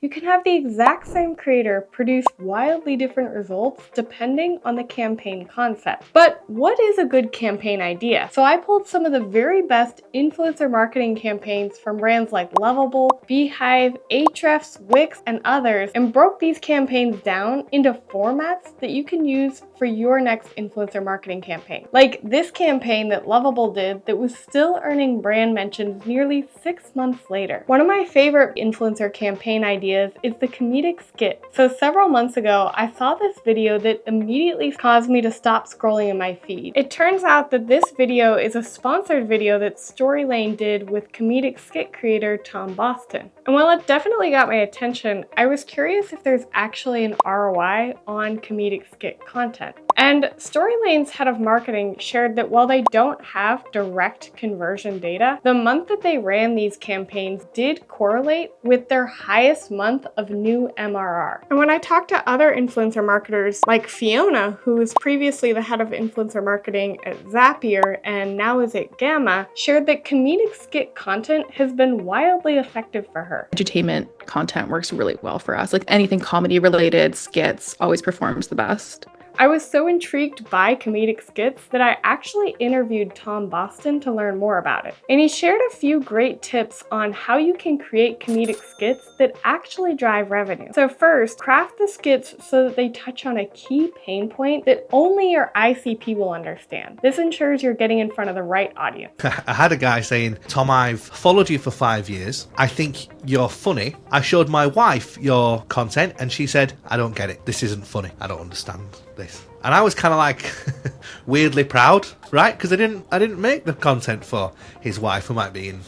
You can have the exact same creator produce wildly different results depending on the campaign concept. But what is a good campaign idea? So I pulled some of the very best influencer marketing campaigns from brands like Lovable, Beehive, Ahrefs, Wix, and others, and broke these campaigns down into formats that you can use for your next influencer marketing campaign. Like this campaign that Lovable did that was still earning brand mentions nearly 6 months later. One of my favorite influencer campaign ideas is the comedic skit. So several months ago, I saw this video that immediately caused me to stop scrolling in my feed. It turns out that this video is a sponsored video that Storylane did with comedic skit creator Tom Boston. And while it definitely got my attention, I was curious if there's actually an ROI on comedic skit content. And Storylane's head of marketing shared that while they don't have direct conversion data, the month that they ran these campaigns did correlate with their highest month of new MRR. And when I talked to other influencer marketers like Fiona, who was previously the head of influencer marketing at Zapier and now is at Gamma, shared that comedic skit content has been wildly effective for her. Entertainment content works really well for us. Like anything comedy related, skits always performs the best. I was so intrigued by comedic skits that I actually interviewed Tom Boston to learn more about it. And he shared a few great tips on how you can create comedic skits that actually drive revenue. So first, craft the skits so that they touch on a key pain point that only your ICP will understand. This ensures you're getting in front of the right audience. I had a guy saying, Tom, I've followed you for 5 years. I think you're funny. I showed my wife your content and she said, I don't get it. This isn't funny. I don't understand this. And I was kind of like weirdly proud, right? Because I didn't make the content for his wife, who might be in,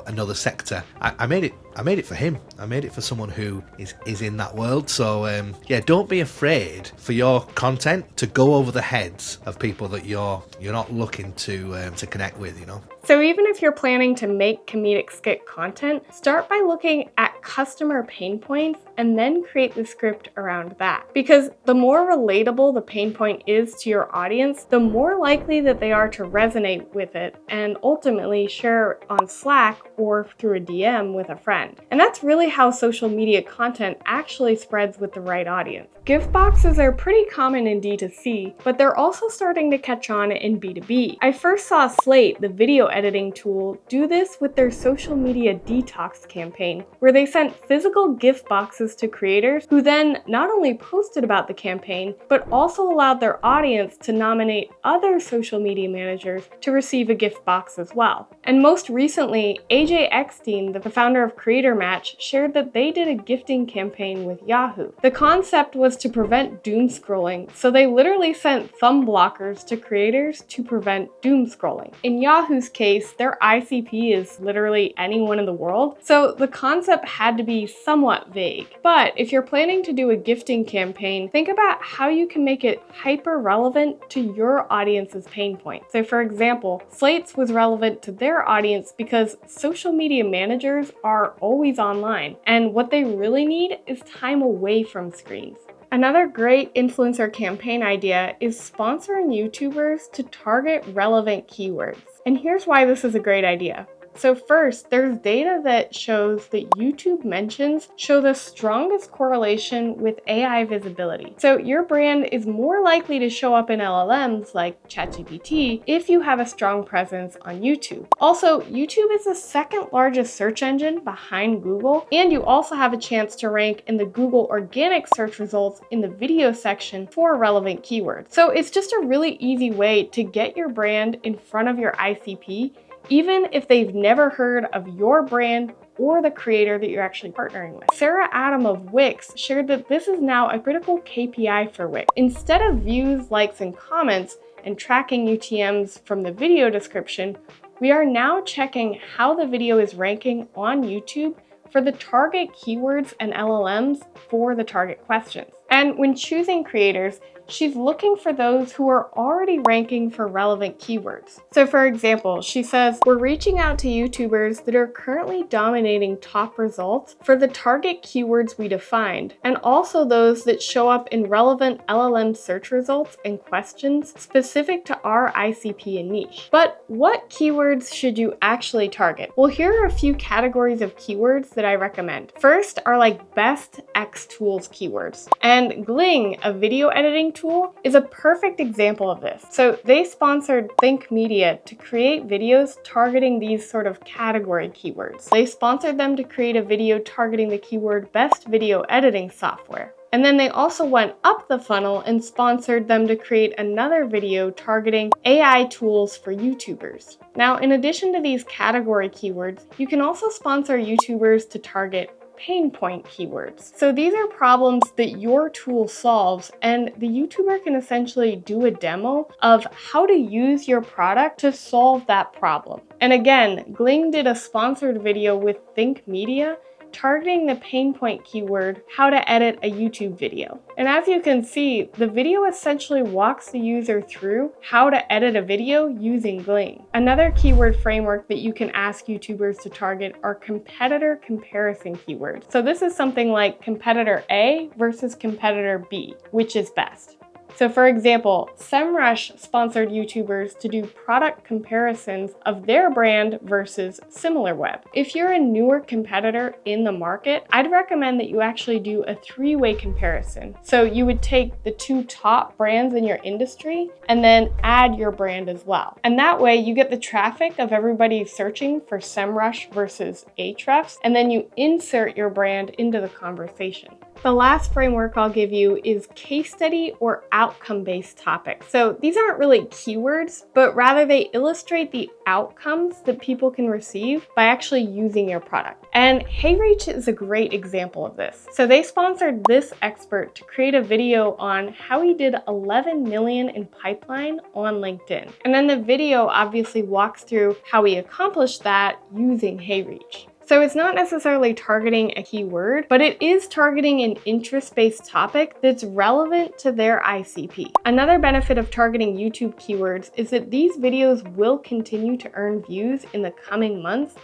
another sector. I made it for him. I made it for someone who is in that world. So yeah, don't be afraid for your content to go over the heads of people that you're not looking to connect with, So even if you're planning to make comedic skit content, start by looking at customer pain points and then create the script around that. Because the more relatable the pain point is to your audience, the more likely that they are to resonate with it and ultimately share on Slack or through a DM with a friend. And that's really how social media content actually spreads with the right audience. Gift boxes are pretty common in D2C, but they're also starting to catch on in B2B. I first saw Slate, the video editing tool, do this with their social media detox campaign, where they sent physical gift boxes to creators who then not only posted about the campaign, but also allowed their audience to nominate other social media managers to receive a gift box as well. And most recently, AJ Eckstein, the founder of Creator Match, shared that they did a gifting campaign with Yahoo. The concept was to prevent doom scrolling, so they literally sent thumb blockers to creators to prevent doom scrolling. In Yahoo's case, their ICP is literally anyone in the world, so the concept had to be somewhat vague. But if you're planning to do a gifting campaign, think about how you can make it hyper relevant to your audience's pain point. So for example, Slate's was relevant to their audience because social media managers are always online, and what they really need is time away from screens. Another great influencer campaign idea is sponsoring YouTubers to target relevant keywords. And here's why this is a great idea. So first, there's data that shows that YouTube mentions show the strongest correlation with AI visibility. So your brand is more likely to show up in LLMs like ChatGPT if you have a strong presence on YouTube. Also, YouTube is the second largest search engine behind Google, and you also have a chance to rank in the Google organic search results in the video section for relevant keywords. So it's just a really easy way to get your brand in front of your ICP, even if they've never heard of your brand or the creator that you're actually partnering with. Sarah Adam of Wix shared that this is now a critical KPI for Wix. Instead of views, likes, and comments, and tracking UTMs from the video description, we are now checking how the video is ranking on YouTube for the target keywords and LLMs for the target questions. And when choosing creators, she's looking for those who are already ranking for relevant keywords. So for example, she says, we're reaching out to YouTubers that are currently dominating top results for the target keywords we defined, and also those that show up in relevant LLM search results and questions specific to our ICP and niche. But what keywords should you actually target? Well, here are a few categories of keywords that I recommend. First are like best X tools keywords. And Gling, a video editing tool, is a perfect example of this. So they sponsored Think Media to create videos targeting these sort of category keywords. They sponsored them to create a video targeting the keyword best video editing software. And then they also went up the funnel and sponsored them to create another video targeting AI tools for YouTubers. Now, in addition to these category keywords, you can also sponsor YouTubers to target pain point keywords. So these are problems that your tool solves, and the YouTuber can essentially do a demo of how to use your product to solve that problem. And again, Gling did a sponsored video with Think Media targeting the pain point keyword, how to edit a YouTube video. And as you can see, the video essentially walks the user through how to edit a video using Gling. Another keyword framework that you can ask YouTubers to target are competitor comparison keywords. So this is something like competitor A versus competitor B, which is best. So for example, SEMrush sponsored YouTubers to do product comparisons of their brand versus SimilarWeb. If you're a newer competitor in the market, I'd recommend that you actually do a three-way comparison. So you would take the two top brands in your industry and then add your brand as well. And that way you get the traffic of everybody searching for SEMrush versus Ahrefs, and then you insert your brand into the conversation. The last framework I'll give you is case study or outcome-based topics. So these aren't really keywords, but rather they illustrate the outcomes that people can receive by actually using your product. And HeyReach is a great example of this. So they sponsored this expert to create a video on how he did 11 million in pipeline on LinkedIn. And then the video obviously walks through how he accomplished that using HeyReach. So it's not necessarily targeting a keyword, but it is targeting an interest-based topic that's relevant to their ICP. Another benefit of targeting YouTube keywords is that these videos will continue to earn views in the coming months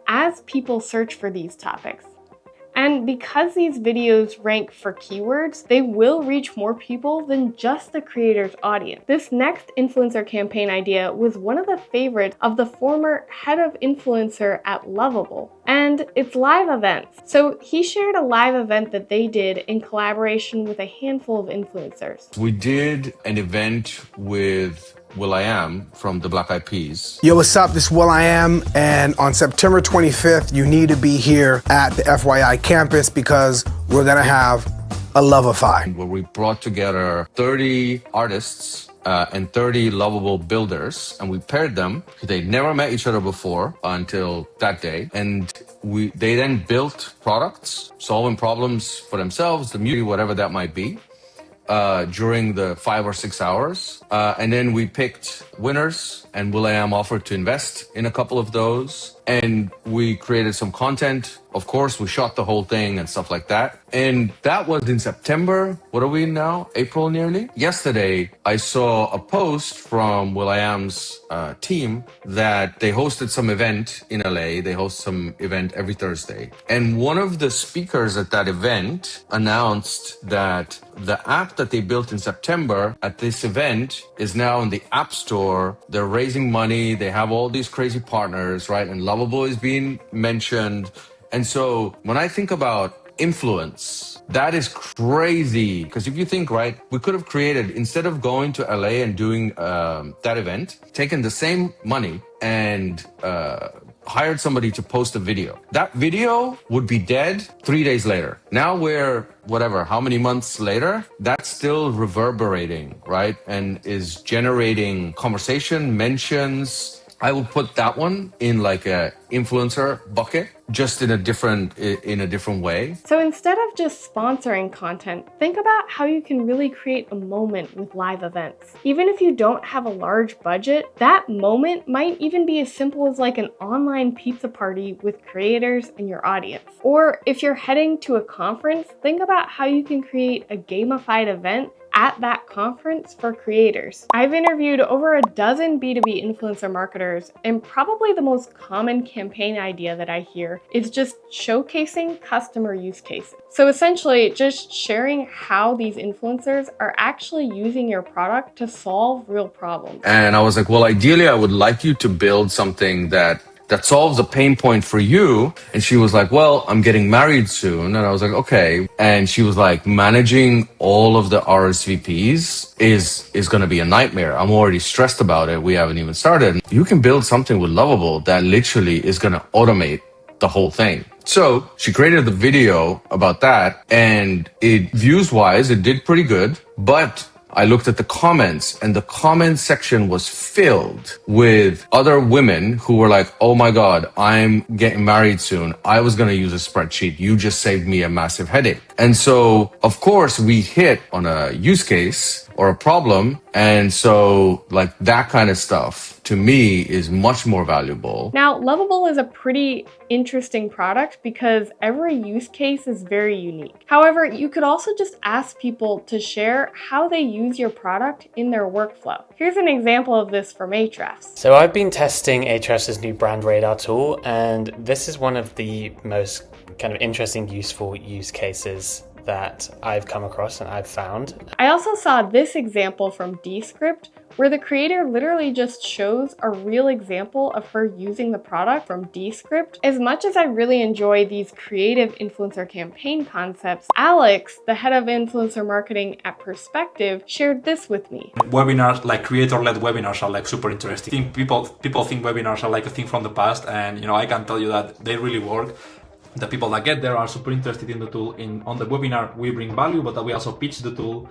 as people search for these topics. And because these videos rank for keywords, they will reach more people than just the creator's audience. This next influencer campaign idea was one of the favorites of the former head of influencer at Lovable, and it's live events. So he shared a live event that they did in collaboration with a handful of influencers. We did an event with will.i.am from the Black Eyed Peas. Yo, what's up? This is will.i.am, and on September 25th, you need to be here at the FYI campus because we're gonna have a Loveify. Where we brought together 30 artists and 30 lovable builders, and we paired them. They never met each other before until that day, and they then built products, solving problems for themselves, the community, whatever that might be. During the 5 or 6 hours. And then we picked winners, and will.i.am offered to invest in a couple of those. And we created some content. Of course, we shot the whole thing and stuff like that. And that was in September. What are we in now? April nearly? Yesterday, I saw a post from will.i.am's team that they hosted some event in LA. They host some event every Thursday. And one of the speakers at that event announced that the app that they built in September at this event is now in the App Store. They're raising money. They have all these crazy partners, right? And Lovable is being mentioned. And so when I think about influence, that is crazy. Because if you think, right, we could have created, instead of going to LA and doing that event, taken the same money and hired somebody to post a video. That video would be dead 3 days later. Now we're, whatever, how many months later, that's still reverberating, right? And is generating conversation, mentions. I would put that one in like a influencer bucket, just in a different way. So instead of just sponsoring content, think about how you can really create a moment with live events. Even if you don't have a large budget, that moment might even be as simple as like an online pizza party with creators and your audience. Or if you're heading to a conference, think about how you can create a gamified event at that conference for creators. I've interviewed over a dozen B2B influencer marketers, and probably the most common campaign idea that I hear is just showcasing customer use cases. So essentially, just sharing how these influencers are actually using your product to solve real problems. And I was like, well, ideally, I would like you to build something that solves a pain point for you. And she was like, well, I'm getting married soon. And I was like, okay. And she was like, managing all of the RSVPs is going to be a nightmare. I'm already stressed about it. We haven't even started. You can build something with Lovable that literally is going to automate the whole thing. So she created the video about that, and views wise, it did pretty good, but I looked at the comments, and the comment section was filled with other women who were like, oh my God, I'm getting married soon. I was going to use a spreadsheet. You just saved me a massive headache. And so, of course, we hit on a use case or a problem. And so like that kind of stuff to me is much more valuable. Now, Lovable is a pretty interesting product because every use case is very unique. However, you could also just ask people to share how they use your product in their workflow. Here's an example of this from Ahrefs. So I've been testing Ahrefs' new brand radar tool, and this is one of the most kind of interesting, useful use cases that I've come across and I've found. I also saw this example from Descript, where the creator literally just shows a real example of her using the product from Descript. As much as I really enjoy these creative influencer campaign concepts, Alex, the head of influencer marketing at Perspective, shared this with me. Webinars, like creator-led webinars, are like super interesting. People think webinars are like a thing from the past, and I can tell you that they really work. The people that get there are super interested in the tool. On the webinar, we bring value, but we also pitch the tool.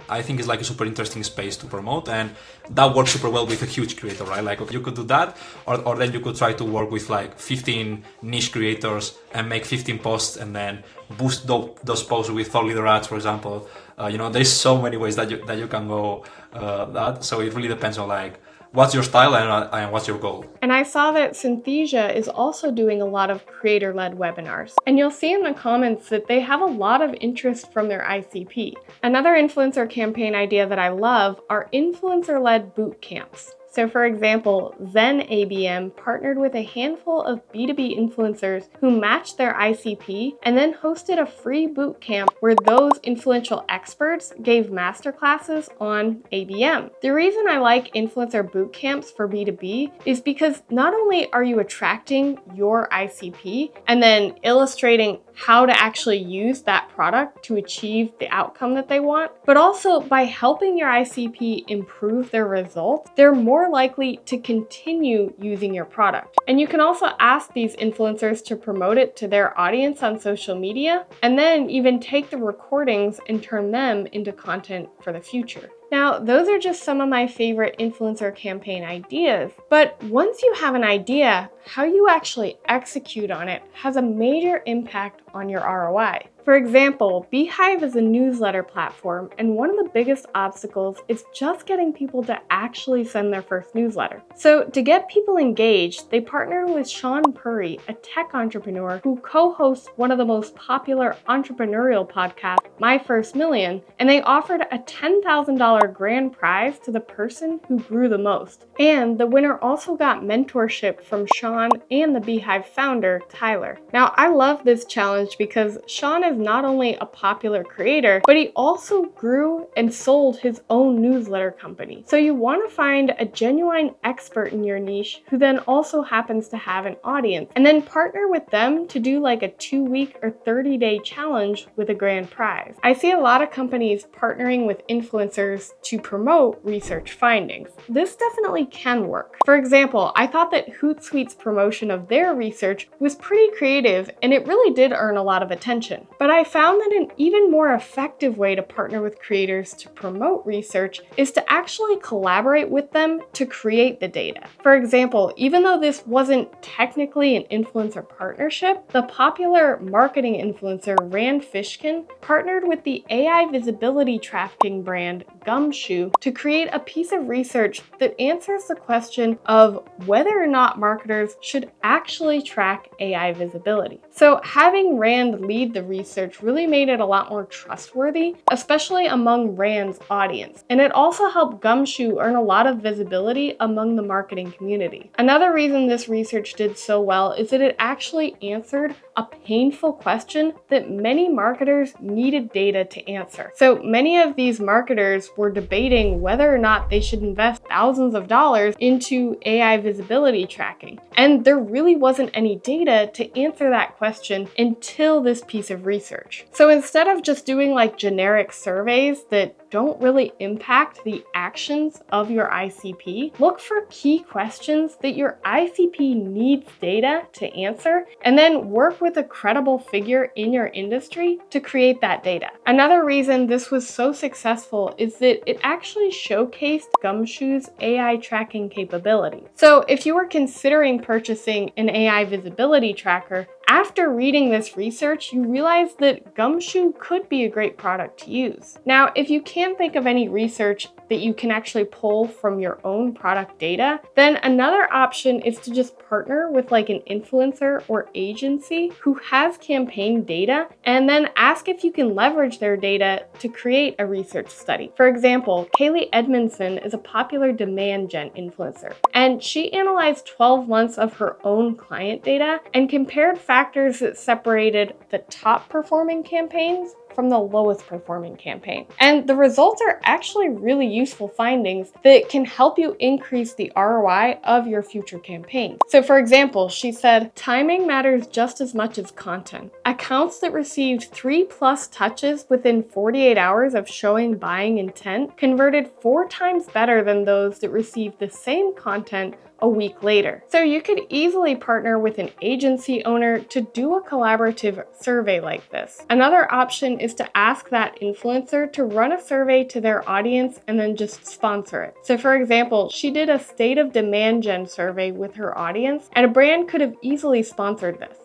I think it's like a super interesting space to promote, and that works super well with a huge creator, right? Like you could do that, or then you could try to work with like 15 niche creators and make 15 posts and then boost those posts with thought leader ads, for example. There's so many ways that you can go that. So it really depends on like what's your style and what's your goal. And I saw that Synthesia is also doing a lot of creator-led webinars. And you'll see in the comments that they have a lot of interest from their ICP. Another influencer campaign idea that I love are influencer-led boot camps. So for example, Zen ABM partnered with a handful of B2B influencers who matched their ICP and then hosted a free boot camp where those influential experts gave masterclasses on ABM. The reason I like influencer boot camps for B2B is because not only are you attracting your ICP and then illustrating how to actually use that product to achieve the outcome that they want, but also by helping your ICP improve their results, they're more likely to continue using your product. And you can also ask these influencers to promote it to their audience on social media, and then even take the recordings and turn them into content for the future. Now, those are just some of my favorite influencer campaign ideas, but once you have an idea, how you actually execute on it has a major impact on your ROI. For example, Beehive is a newsletter platform, and one of the biggest obstacles is just getting people to actually send their first newsletter. So to get people engaged, they partnered with Sean Puri, a tech entrepreneur who co-hosts one of the most popular entrepreneurial podcasts, My First Million, and they offered a $10,000 grand prize to the person who grew the most. And the winner also got mentorship from Sean and the Beehive founder, Tyler. Now, I love this challenge because Sean is not only a popular creator, but he also grew and sold his own newsletter company. So you want to find a genuine expert in your niche who then also happens to have an audience, and then partner with them to do like a 2-week or 30-day challenge with a grand prize. I see a lot of companies partnering with influencers to promote research findings. This definitely can work. For example, I thought that Hootsuite's promotion of their research was pretty creative, and it really did earn a lot of attention. But I found that an even more effective way to partner with creators to promote research is to actually collaborate with them to create the data. For example, even though this wasn't technically an influencer partnership, the popular marketing influencer Rand Fishkin partnered with the AI visibility tracking brand Gumshoe to create a piece of research that answers the question of whether or not marketers should actually track AI visibility. So having Rand lead the research research really made it a lot more trustworthy, especially among Rand's audience. And it also helped Gumshoe earn a lot of visibility among the marketing community. Another reason this research did so well is that it actually answered a painful question that many marketers needed data to answer. So many of these marketers were debating whether or not they should invest thousands of dollars into AI visibility tracking. And there really wasn't any data to answer that question until this piece of research. So instead of just doing like generic surveys that don't really impact the actions of your ICP, look for key questions that your ICP needs data to answer, and then work with a credible figure in your industry to create that data. Another reason this was so successful is that it actually showcased Gumshoe's AI tracking capability. So if you were considering purchasing an AI visibility tracker, after reading this research, you realize that Gumshoe could be a great product to use. Now, if you can't think of any research that you can actually pull from your own product data, then another option is to just partner with like an influencer or agency who has campaign data, and then ask if you can leverage their data to create a research study. For example, Kaylee Edmondson is a popular demand gen influencer, and she analyzed 12 months of her own client data and compared factors that separated the top performing campaigns from the lowest performing campaign. And the results are actually really useful findings that can help you increase the ROI of your future campaigns. So for example, she said, timing matters just as much as content. Accounts that received 3+ touches within 48 hours of showing buying intent converted 4 times better than those that received the same content a week later. So you could easily partner with an agency owner to do a collaborative survey like this. Another option is to ask that influencer to run a survey to their audience and then just sponsor it. So for example, she did a state of demand gen survey with her audience, and a brand could have easily sponsored this.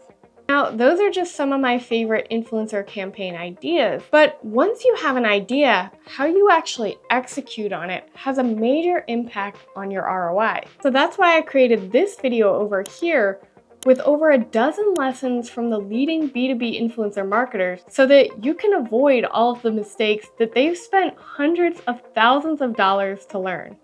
Now, those are just some of my favorite influencer campaign ideas, but once you have an idea, how you actually execute on it has a major impact on your ROI. So that's why I created this video over here with over a dozen lessons from the leading B2B influencer marketers so that you can avoid all of the mistakes that they've spent hundreds of thousands of dollars to learn.